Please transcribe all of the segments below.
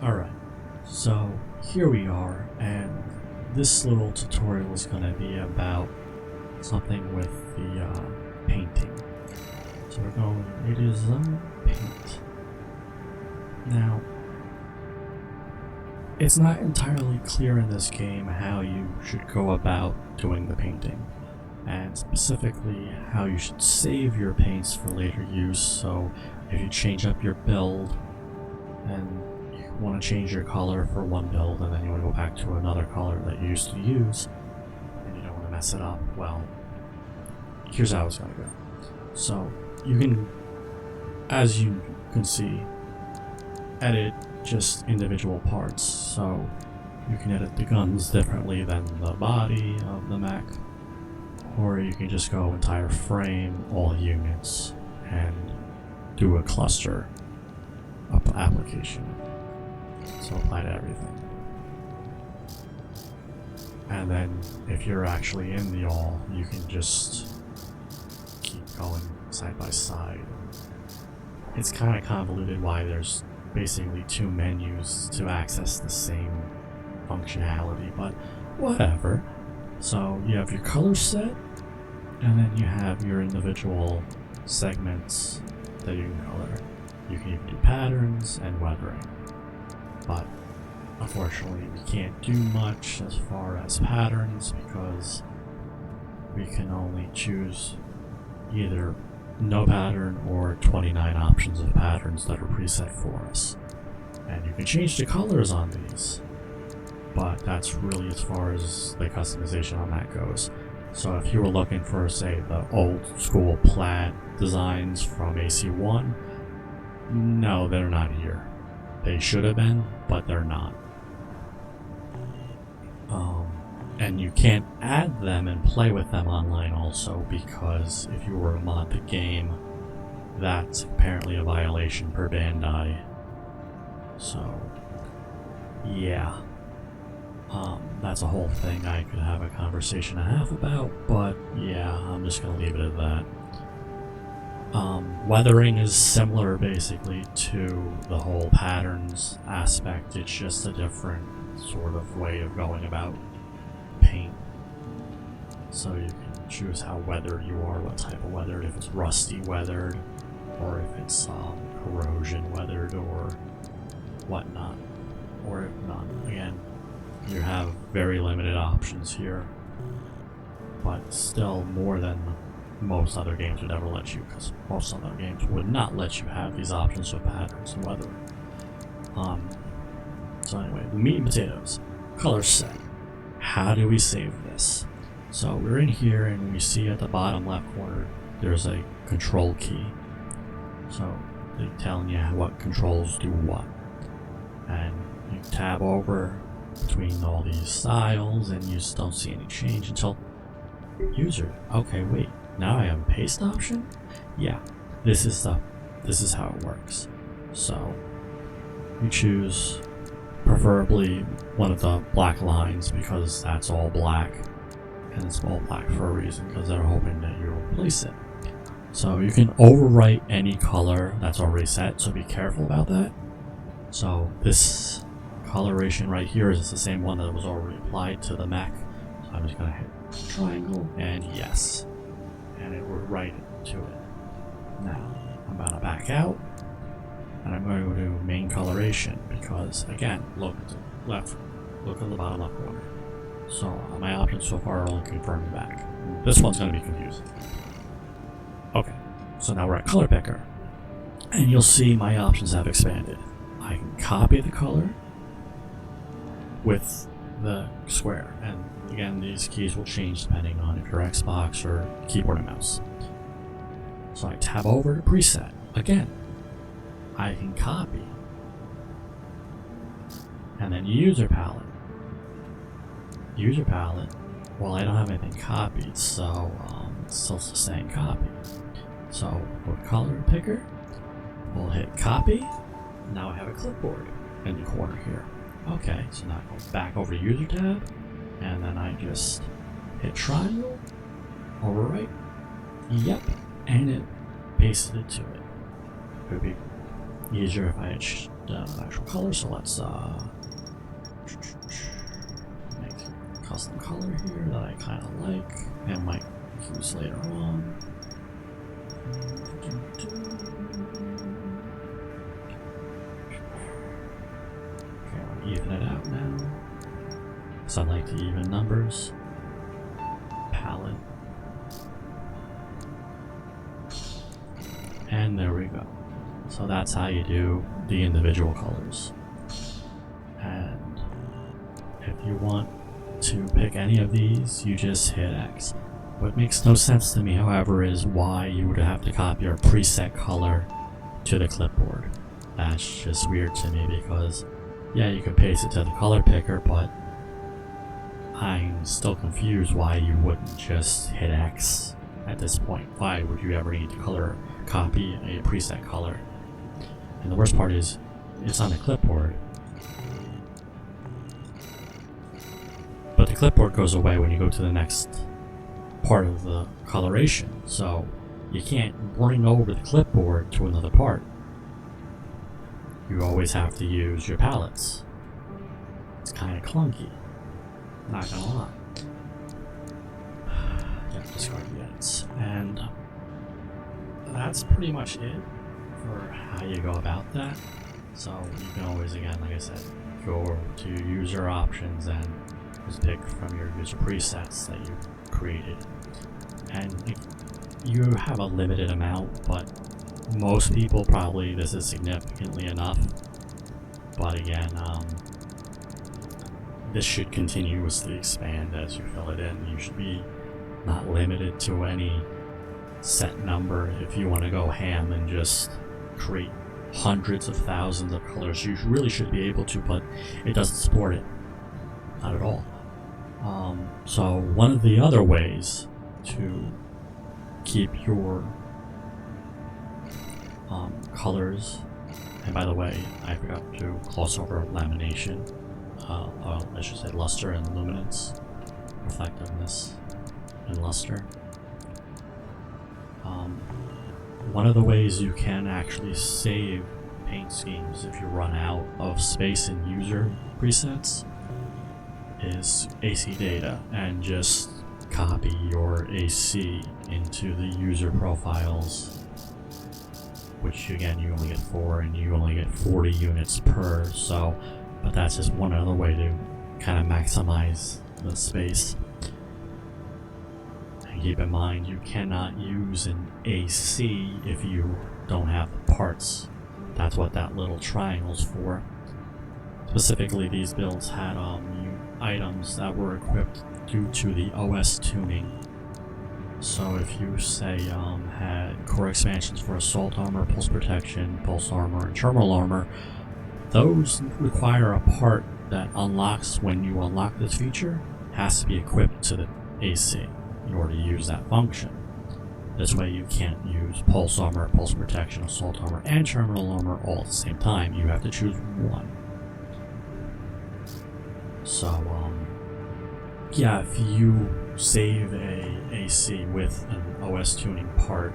Alright, so here we are, and this little tutorial is going to be about something with the painting. So we're going, it is paint. Now, it's not entirely clear in this game how you should go about doing the painting, and specifically how you should save your paints for later use. So if you change up your build and you want to change your color for one build and then you want to go back to another color that you used to use and you don't want to mess it up, well, here's how it's going to go. So you can, as you can see, edit just individual parts. So you can edit the guns differently than the body of the mech, or you can just go entire frame, all units, and do a cluster application. So apply to everything. And then if you're actually in the all, you can just keep going side by side. It's kind of convoluted why there's basically two menus to access the same functionality, but whatever. So you have your color set, and then you have your individual segments that you can color. You can even do patterns and weathering, but unfortunately we can't do much as far as patterns because we can only choose either no pattern or 29 options of patterns that are preset for us. And you can change the colors on these, but that's really as far as the customization on that goes. So if you were looking for, say, the old school plaid designs from AC1, no, they're not here. They should have been, but they're not. And you can't add them and play with them online also, because if you were to mod the game, that's apparently a violation per Bandai. So, yeah. That's a whole thing I could have a conversation and a half about, but yeah, I'm just gonna leave it at that. Weathering is similar basically to the whole patterns aspect. It's just a different sort of way of going about paint. So you can choose how weathered you are, what type of weathered, if it's rusty weathered, or if it's corrosion weathered, or whatnot, or if not. Again, you have very limited options here, but still more than most other games would ever let you, because most other games would not let you have these options of patterns and weathering. So anyway, the meat and potatoes. Color set. How do we save this? So we're in here and we see at the bottom left corner there's a control key. So they're telling you what controls do what. And you tab over between all these styles and you just don't see any change until user. Okay, wait, now I have a paste option? Yeah, this is how it works. So you choose preferably one of the black lines, because that's all black, and it's all black for a reason, because they're hoping that you'll replace it. So you can overwrite any color that's already set, so be careful about that. So this coloration right here is the same one that was already applied to the mech. So I'm just going to hit triangle and yes, and it will write it to it. Now I'm going to back out and I'm going to go to main coloration, because again, look at the left, look at the bottom left corner. So my options so far are only confirming back. This one's going to be confusing. Okay, so now we're at color picker, and you'll see my options have expanded. I can copy the color with the square, and again, these keys will change depending on if you're Xbox or keyboard and mouse. So I tab over to preset. Again, I can copy, and then user palette. User palette, well, I don't have anything copied, so it's still saying copy. So with color picker, we'll hit copy. Now I have a clipboard in the corner here. Okay, so now I go back over to user tab, and then I just hit triangle, overwrite, yep, and it pasted it to it. It would be easier if I had actual color. So let's make a custom color here that I kind of like and might use later on. Okay, I'll even it out now. So I like to even numbers. Palette. And there we go. So that's how you do the individual colors. And if you want to pick any of these, you just hit X. What makes no sense to me, however, is why you would have to copy your preset color to the clipboard. That's just weird to me because, yeah, you could paste it to the color picker, but I'm still confused why you wouldn't just hit X at this point. Why would you ever need to copy a preset color? And the worst part is, it's on the clipboard. But the clipboard goes away when you go to the next part of the coloration, so you can't bring over the clipboard to another part. You always have to use your palettes. It's kind of clunky, not gonna lie. Yeah, discard the edits. And that's pretty much it for how you go about that. So you can always, again, like I said, go to user options and just pick from your user presets that you created. And you have a limited amount, but most people probably this is significantly enough. But again, this should continuously expand as you fill it in. You should be not limited to any set number. If you want to go ham and just create hundreds of thousands of colors, you really should be able to, but it doesn't support it. Not at all. So one of the other ways to keep your colors, and by the way, I forgot to gloss over lamination, I should say luster and luminance, reflectiveness and luster. One of the ways you can actually save paint schemes if you run out of space in user presets is AC data, and just copy your AC into the user profiles, which again you only get 4 and you only get 40 units per, so but that's just one other way to kind of maximize the space. And keep in mind, you cannot use an AC if you don't have the parts. That's what that little triangle's for. Specifically, these builds had items that were equipped due to the OS tuning. So if you say had core expansions for assault armor, pulse protection, pulse armor, and terminal armor, those require a part that unlocks when you unlock this feature, has to be equipped to the AC in order to use that function. This way you can't use pulse armor, pulse protection, assault armor, and terminal armor all at the same time. You have to choose one. So, yeah, if you save a AC with an OS tuning part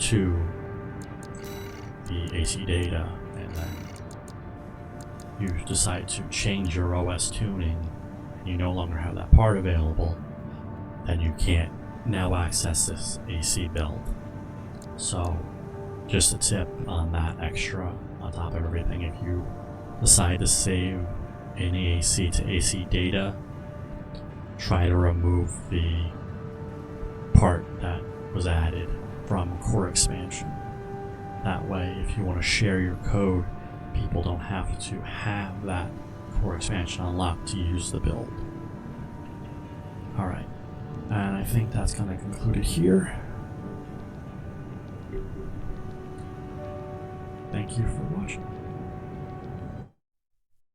to the AC data, and then you decide to change your OS tuning, and you no longer have that part available, then you can't now access this AC build. So, just a tip on that extra on top of everything. If you decide to save any AC to AC data, try to remove the part that was added from core expansion. That way, if you want to share your code, people don't have to have that core expansion unlocked to use the build. Alright, and I think that's going to conclude it here. Thank you for watching.